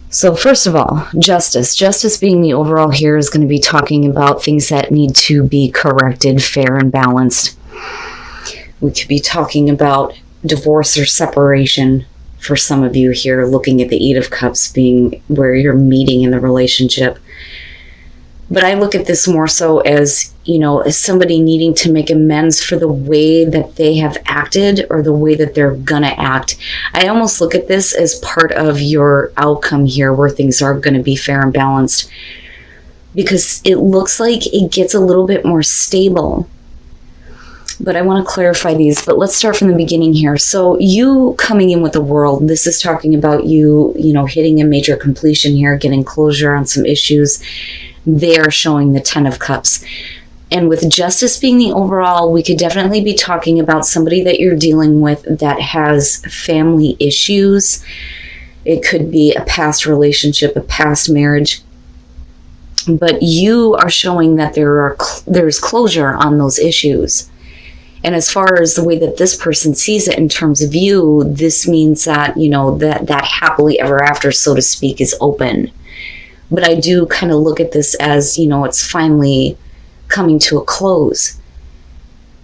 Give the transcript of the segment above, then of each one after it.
So first of all, justice. Justice being the overall here is going to be talking about things that need to be corrected, fair and balanced. We could be talking about divorce or separation for some of you here, looking at the Eight of Cups being where you're meeting in the relationship. But I look at this more so as, as somebody needing to make amends for the way that they have acted or the way that they're gonna act. I almost look at this as part of your outcome here where things are gonna be fair and balanced, because it looks like it gets a little bit more stable. But I want to clarify these, but let's start from the beginning here. So you coming in with the World, this is talking about you, hitting a major completion here, getting closure on some issues. They're showing the Ten of Cups. And with justice being the overall, we could definitely be talking about somebody that you're dealing with that has family issues. It could be a past relationship, a past marriage. But you are showing that there's closure on those issues. And as far as the way that this person sees it in terms of you, this means that, that happily ever after, so to speak, is open. But I do kind of look at this as, it's finally coming to a close.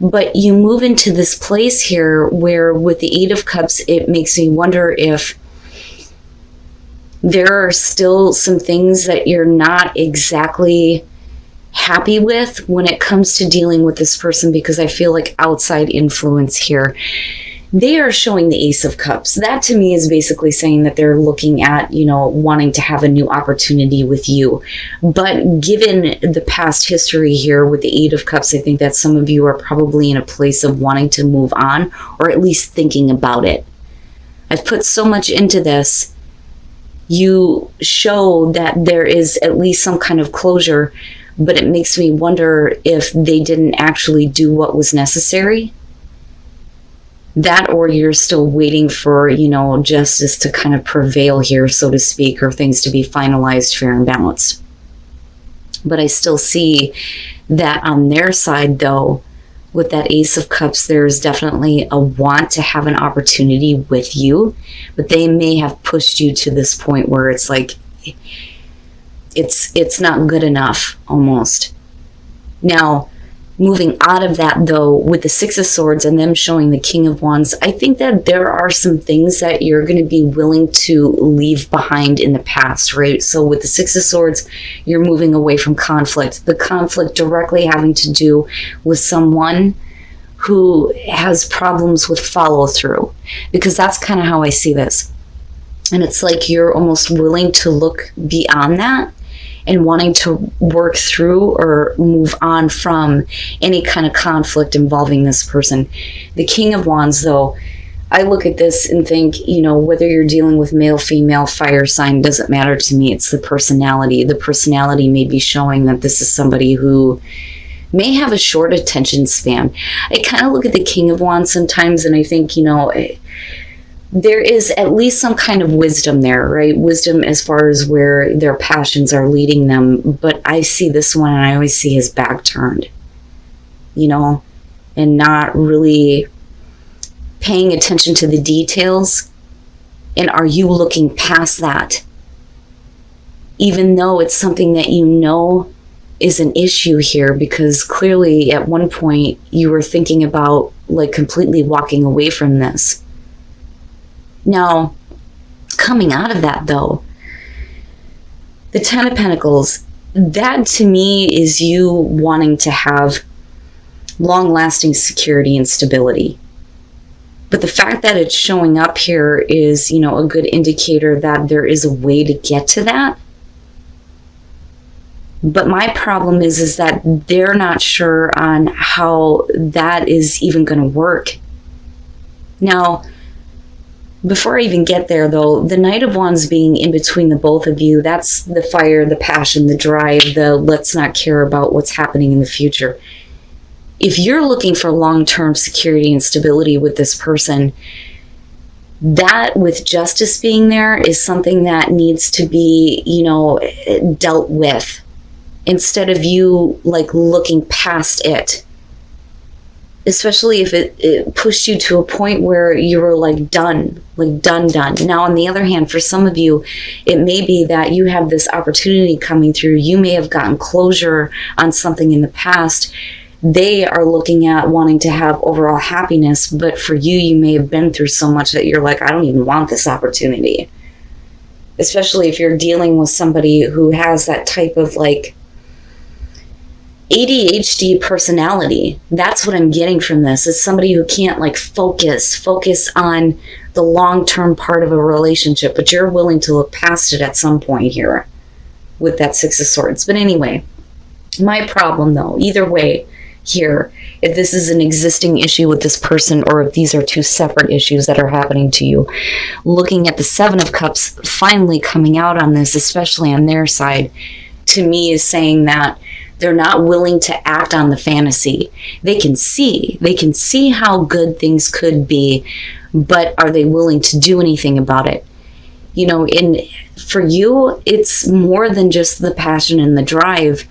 But you move into this place here where with the Eight of Cups, it makes me wonder if there are still some things that you're not exactly happy with when it comes to dealing with this person, because I feel like outside influence here. They are showing the Ace of Cups. That to me is basically saying that they're looking at, wanting to have a new opportunity with you. But given the past history here with the Eight of Cups, I think that some of you are probably in a place of wanting to move on, or at least thinking about it. I've put so much into this. You show that there is at least some kind of closure, but it makes me wonder if they didn't actually do what was necessary. That, or you're still waiting for, justice to kind of prevail here, so to speak, or things to be finalized, fair and balanced. But I still see that on their side, though, with that Ace of Cups, there's definitely a want to have an opportunity with you, but they may have pushed you to this point where it's like, it's not good enough, almost. Now, moving out of that, though, with the Six of Swords and them showing the King of Wands, I think that there are some things that you're going to be willing to leave behind in the past, right? So with the Six of Swords, you're moving away from conflict. The conflict directly having to do with someone who has problems with follow through, because that's kind of how I see this. And it's like you're almost willing to look beyond that and wanting to work through or move on from any kind of conflict involving this person. The King of Wands, though, I look at this and think, whether you're dealing with male, female, fire sign, doesn't matter to me. It's the personality. The personality may be showing that this is somebody who may have a short attention span. I kind of look at the King of Wands sometimes and I think, there is at least some kind of wisdom there, right? Wisdom as far as where their passions are leading them. But I see this one and I always see his back turned, and not really paying attention to the details. And are you looking past that? Even though it's something that is an issue here, because clearly at one point you were thinking about like completely walking away from this. Now, coming out of that, though, the Ten of Pentacles, that to me is you wanting to have long-lasting security and stability. But the fact that it's showing up here is, a good indicator that there is a way to get to that. But my problem is that they're not sure on how that is even going to work. Now, before I even get there, though, the Knight of Wands being in between the both of you, that's the fire, the passion, the drive, the let's not care about what's happening in the future. If you're looking for long-term security and stability with this person, that with justice being there is something that needs to be, dealt with instead of you like looking past it. especially if it pushed you to a point where you were like done. Now, on the other hand, for some of you, it may be that you have this opportunity coming through. You may have gotten closure on something in the past. They are looking at wanting to have overall happiness, but for you, you may have been through so much that you're like, I don't even want this opportunity. Especially if you're dealing with somebody who has that type of like ADHD personality. That's what I'm getting from this. It's somebody who can't like focus on the long-term part of a relationship, but you're willing to look past it at some point here with that Six of Swords. But anyway, my problem though, either way here, if this is an existing issue with this person or if these are two separate issues that are happening to you, looking at the Seven of Cups finally coming out on this, especially on their side, to me is saying that they're not willing to act on the fantasy. They can see how good things could be, but are they willing to do anything about it? You know, and for you, it's more than just the passion and the drive.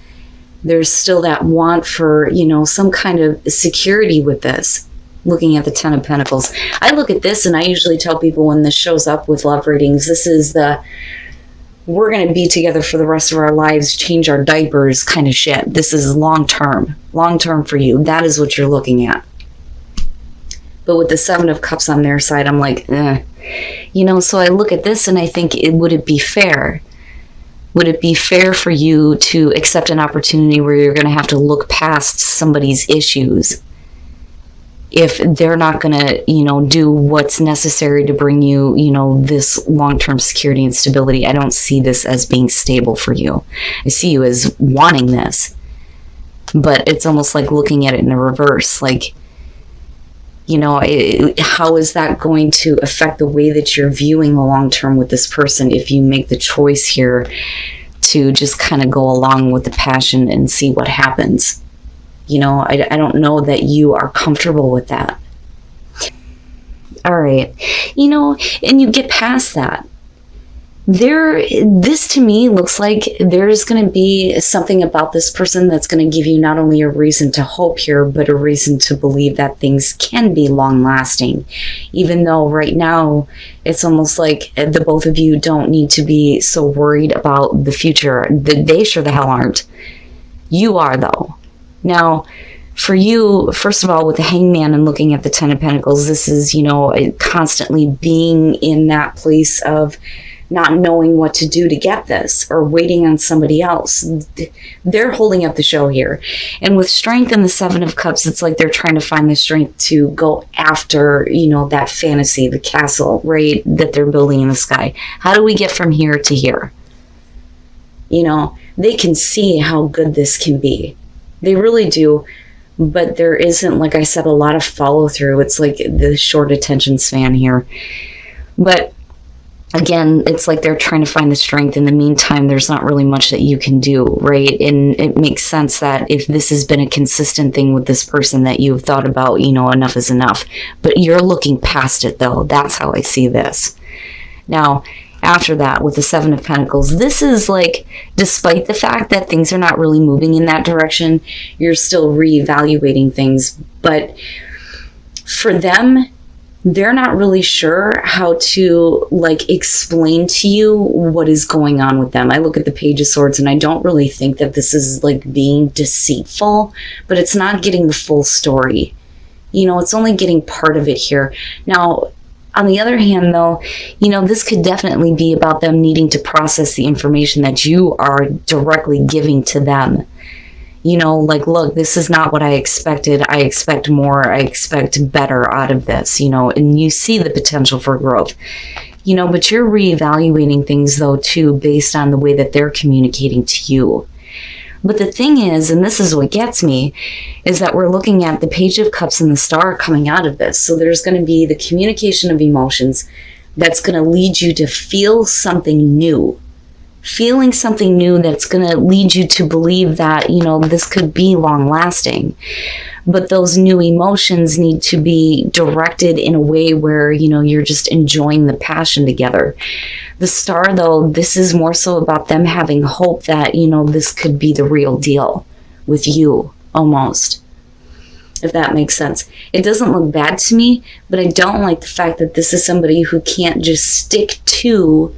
There's still that want for, you know, some kind of security with this. Looking at the Ten of Pentacles, I look at this and I usually tell people when this shows up with love readings, this is the we're going to be together for the rest of our lives, change our diapers kind of shit. This is long term for you. That is what you're looking at. But with the Seven of Cups on their side, I'm like, you know, so I look at this and I think, would it be fair? Would it be fair for you to accept an opportunity where you're going to have to look past somebody's issues if they're not going to, you know, do what's necessary to bring you, you know, this long-term security and stability? I don't see this as being stable for you. I see you as wanting this, but it's almost like looking at it in the reverse. Like, you know, how is that going to affect the way that you're viewing the long term with this person if you make the choice here to just kind of go along with the passion and see what happens? You know, I don't know that you are comfortable with that. All right. You know, and you get past that. This to me looks like there's going to be something about this person that's going to give you not only a reason to hope here, but a reason to believe that things can be long lasting. Even though right now it's almost like the both of you don't need to be so worried about the future. They sure the hell aren't. You are though. Now, for you, first of all, with the Hangman and looking at the Ten of Pentacles, this is, you know, constantly being in that place of not knowing what to do to get this or waiting on somebody else. They're holding up the show here. And with Strength and the Seven of Cups, it's like they're trying to find the strength to go after, you know, that fantasy, the castle, right, that they're building in the sky. How do we get from here to here? You know, they can see how good this can be. They really do. But there isn't, like I said, a lot of follow through. It's like the short attention span here. But again, it's like they're trying to find the strength. In the meantime, there's not really much that you can do, right? And it makes sense that if this has been a consistent thing with this person that you've thought about, you know, enough is enough. But you're looking past it, though. That's how I see this. Now, after that, with the Seven of Pentacles, this is like, despite the fact that things are not really moving in that direction, you're still reevaluating things. But for them, they're not really sure how to like explain to you what is going on with them. I look at the Page of Swords and I don't really think that this is like being deceitful, but it's not getting the full story. You know, it's only getting part of it here. Now, on the other hand, though, you know, this could definitely be about them needing to process the information that you are directly giving to them. You know, like, look, this is not what I expected. I expect more. I expect better out of this, you know, and you see the potential for growth, you know, but you're reevaluating things, though, too, based on the way that they're communicating to you. But the thing is, and this is what gets me, is that we're looking at the Page of Cups and the Star coming out of this. So there's going to be the communication of emotions that's going to lead you to feel something new. Feeling something new that's going to lead you to believe that, you know, this could be long lasting. But those new emotions need to be directed in a way where, you know, you're just enjoying the passion together. The Star, though, this is more so about them having hope that, you know, this could be the real deal with you, almost. if that makes sense. It doesn't look bad to me, but I don't like the fact that this is somebody who can't just stick to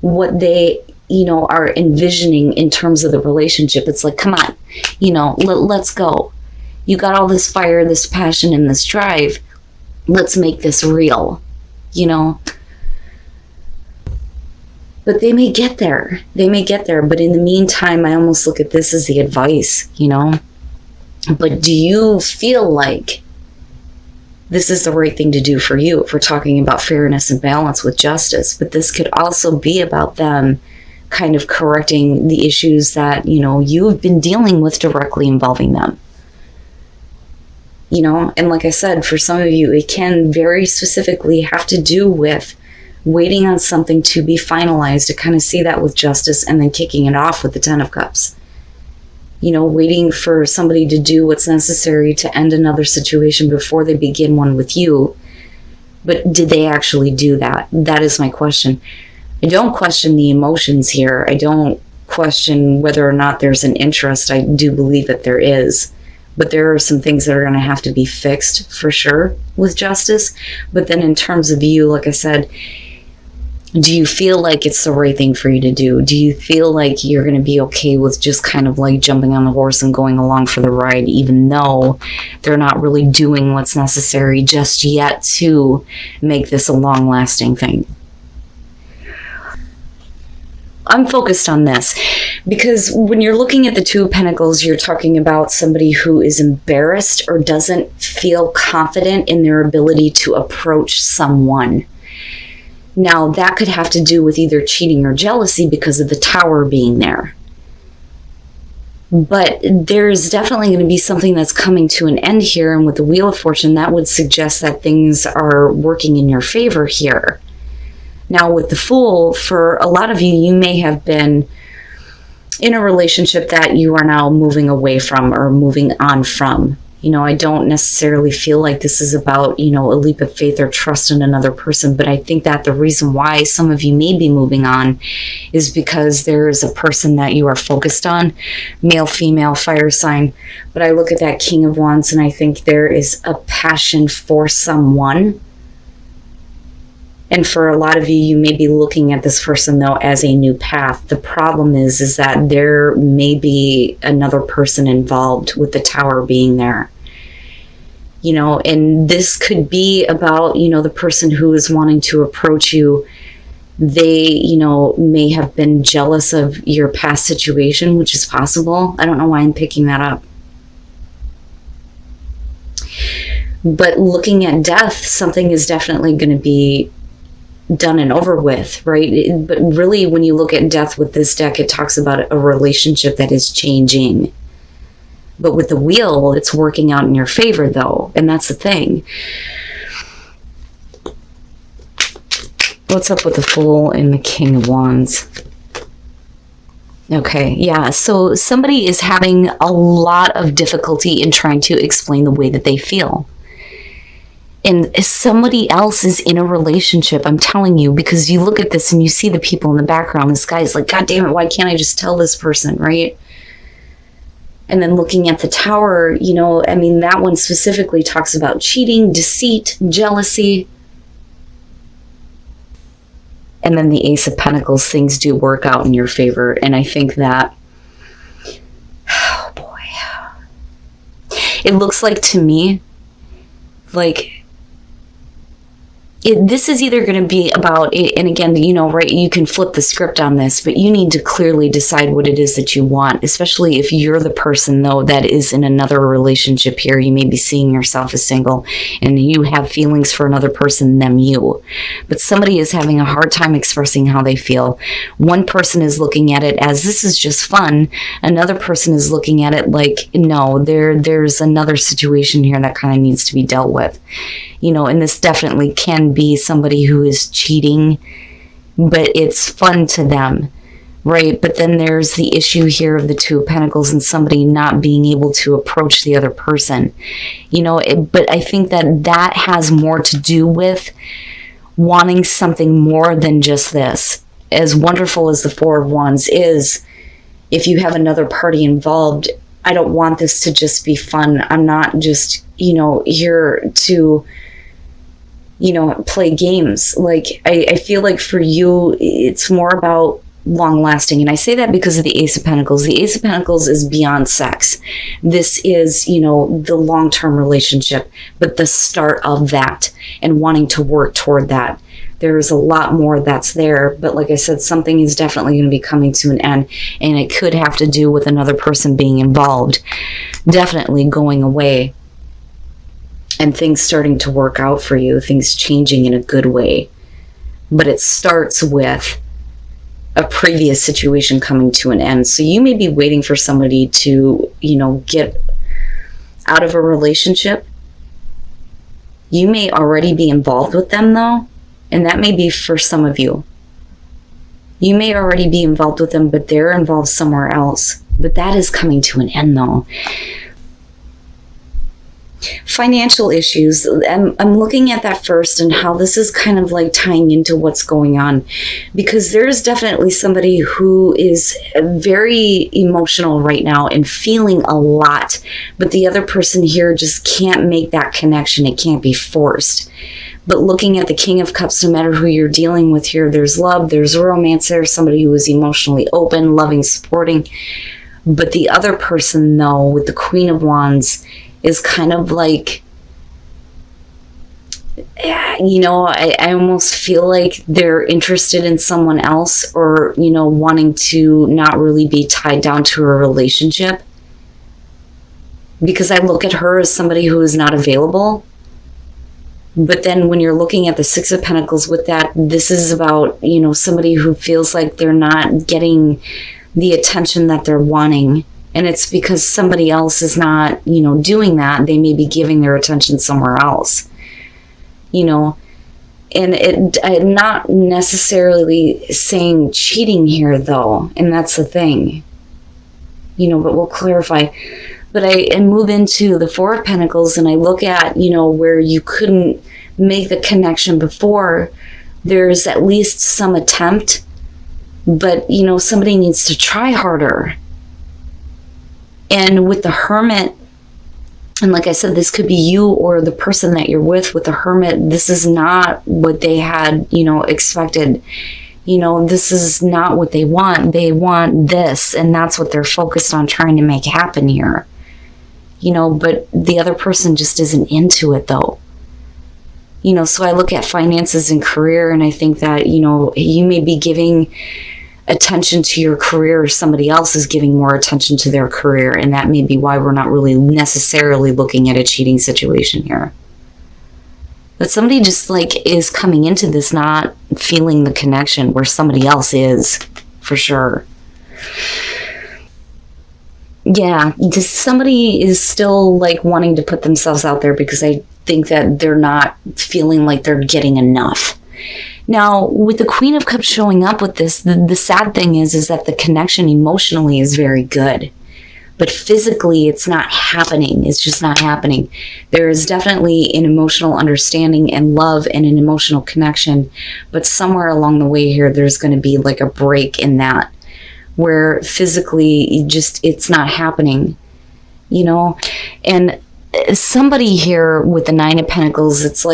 what they, are envisioning in terms of the relationship. It's like, come on, let's go. You got all this fire, this passion, and this drive. Let's make this real, But they may get there. But in the meantime, I almost look at this as the advice, But do you feel like this is the right thing to do for you if we're talking about fairness and balance with justice? But this could also be about them kind of correcting the issues that, you've been dealing with directly involving them. And like I said, for some of you, it can very specifically have to do with waiting on something to be finalized, to kind of see that with justice and then kicking it off with the 10 of Cups. Waiting for somebody to do what's necessary to end another situation before they begin one with you. But did they actually do that? That is my question. I don't question the emotions here. I don't question whether or not there's an interest. I do believe that there is. But there are some things that are going to have to be fixed for sure with justice. But then in terms of you, like I said, do you feel like it's the right thing for you to do? Do you feel like you're going to be okay with just kind of like jumping on the horse and going along for the ride, even though they're not really doing what's necessary just yet to make this a long-lasting thing? I'm focused on this because when you're looking at the Two of Pentacles, you're talking about somebody who is embarrassed or doesn't feel confident in their ability to approach someone. Now, that could have to do with either cheating or jealousy because of the Tower being there. But there's definitely going to be something that's coming to an end here. And with the Wheel of Fortune, that would suggest that things are working in your favor here. Now, with the Fool, for a lot of you, you may have been in a relationship that you are now moving away from or moving on from. I don't necessarily feel like this is about, a leap of faith or trust in another person, but I think that the reason why some of you may be moving on is because there is a person that you are focused on, male, female, fire sign. But I look at that King of Wands and I think there is a passion for someone. And for a lot of you, you may be looking at this person, though, as a new path. The problem is that there may be another person involved with the Tower being there. And this could be about, the person who is wanting to approach you. They, may have been jealous of your past situation, which is possible. I don't know why I'm picking that up. But looking at death, something is definitely going to be done and over with, right? But really, when you look at death with this deck, it talks about a relationship that is changing. But with the Wheel, it's working out in your favor, though. And that's the thing. What's up with the Fool and the King of Wands? Okay, yeah. So somebody is having a lot of difficulty in trying to explain the way that they feel. And somebody else is in a relationship, I'm telling you, because you look at this and you see the people in the background. This guy's like, God damn it, why can't I just tell this person, right? And then looking at the Tower, that one specifically talks about cheating, deceit, jealousy. And then the Ace of Pentacles, things do work out in your favor. And I think that, oh boy, it looks like to me, like, this is either going to be about, and again, right, you can flip the script on this, but you need to clearly decide what it is that you want, especially if you're the person, though, that is in another relationship here. You may be seeing yourself as single and you have feelings for another person than you. But somebody is having a hard time expressing how they feel. One person is looking at it as this is just fun. Another person is looking at it like, no, there's another situation here that kind of needs to be dealt with. And this definitely can be somebody who is cheating, but it's fun to them, right? But then there's the issue here of the Two of Pentacles and somebody not being able to approach the other person, but I think that has more to do with wanting something more than just this. As wonderful as the Four of Wands is, if you have another party involved, I don't want this to just be fun. I'm not just here to, play games. Like, I feel like for you, it's more about long lasting. And I say that because of the Ace of Pentacles. The Ace of Pentacles is beyond sex. This is, the long-term relationship, but the start of that and wanting to work toward that. There's a lot more that's there, but like I said, something is definitely going to be coming to an end, and it could have to do with another person being involved, definitely going away, and things starting to work out for you, things changing in a good way. But it starts with a previous situation coming to an end. So you may be waiting for somebody to, get out of a relationship. You may already be involved with them though, and that may be for some of you. You may already be involved with them, but they're involved somewhere else. But that is coming to an end though. Financial issues. I'm looking at that first and how this is kind of like tying into what's going on, because there's definitely somebody who is very emotional right now and feeling a lot, but the other person here just can't make that connection. It can't be forced. But looking at the King of Cups, no matter who you're dealing with here, there's love, there's romance, there's somebody who is emotionally open, loving, supporting. But the other person though, with the Queen of Wands, is kind of like, I almost feel like they're interested in someone else, or, wanting to not really be tied down to a relationship. Because I look at her as somebody who is not available. But then when you're looking at the Six of Pentacles with that, this is about, somebody who feels like they're not getting the attention that they're wanting. And it's because somebody else is not, doing that. They may be giving their attention somewhere else, and I'm not necessarily saying cheating here though. And that's the thing, but we'll clarify. But I move into the Four of Pentacles and I look at, where you couldn't make the connection before. There's at least some attempt, but, somebody needs to try harder. And with the Hermit, and like I said, this could be you or the person that you're with the Hermit. This is not what they had, expected. This is not what they want. They want this, and that's what they're focused on trying to make happen here. But the other person just isn't into it though. So I look at finances and career, and I think that, you may be giving attention to your career, or somebody else is giving more attention to their career, and that may be why we're not really necessarily looking at a cheating situation here. But somebody just is coming into this not feeling the connection, where somebody else is, for sure. Yeah, somebody is still wanting to put themselves out there, because I think that they're not feeling like they're getting enough. Now, with the Queen of Cups showing up with this, the sad thing is that the connection emotionally is very good. But physically, it's not happening. It's just not happening. There is definitely an emotional understanding and love and an emotional connection. But somewhere along the way here, there's going to be a break in that, where physically, it's not happening. And somebody here with the Nine of Pentacles, it's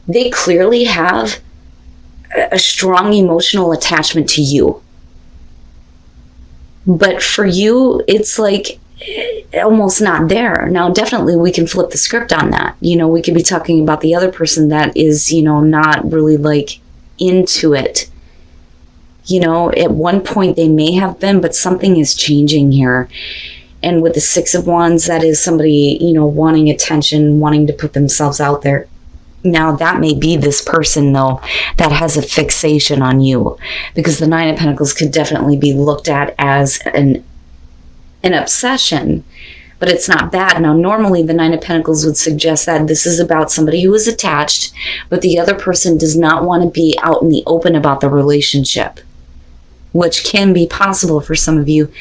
they clearly have a strong emotional attachment to you. But for you, it's almost not there. Now, definitely we can flip the script on that. We could be talking about the other person that is, not really into it. At one point they may have been, but something is changing here. And with the Six of Wands, that is somebody, wanting attention, wanting to put themselves out there. Now, that may be this person, though, that has a fixation on you, because the Nine of Pentacles could definitely be looked at as an obsession, but it's not that. Now, normally the Nine of Pentacles would suggest that this is about somebody who is attached, but the other person does not want to be out in the open about the relationship, which can be possible for some of you.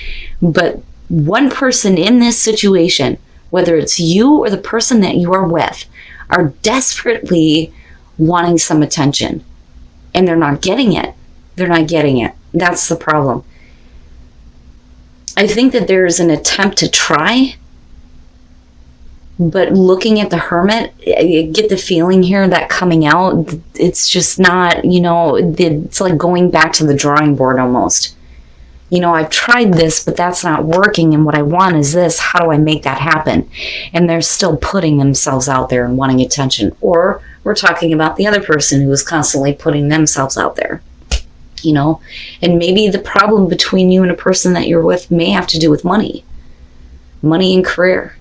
But one person in this situation, whether it's you or the person that you are with, are desperately wanting some attention, and they're not getting it. They're not getting it. That's the problem. I think that there is an attempt to try, But looking at the Hermit, I get the feeling here that coming out, it's just not, it's like going back to the drawing board almost. I've tried this, but that's not working. And what I want is this. How do I make that happen? And they're still putting themselves out there and wanting attention. Or we're talking about the other person who is constantly putting themselves out there. And maybe the problem between you and a person that you're with may have to do with money and career.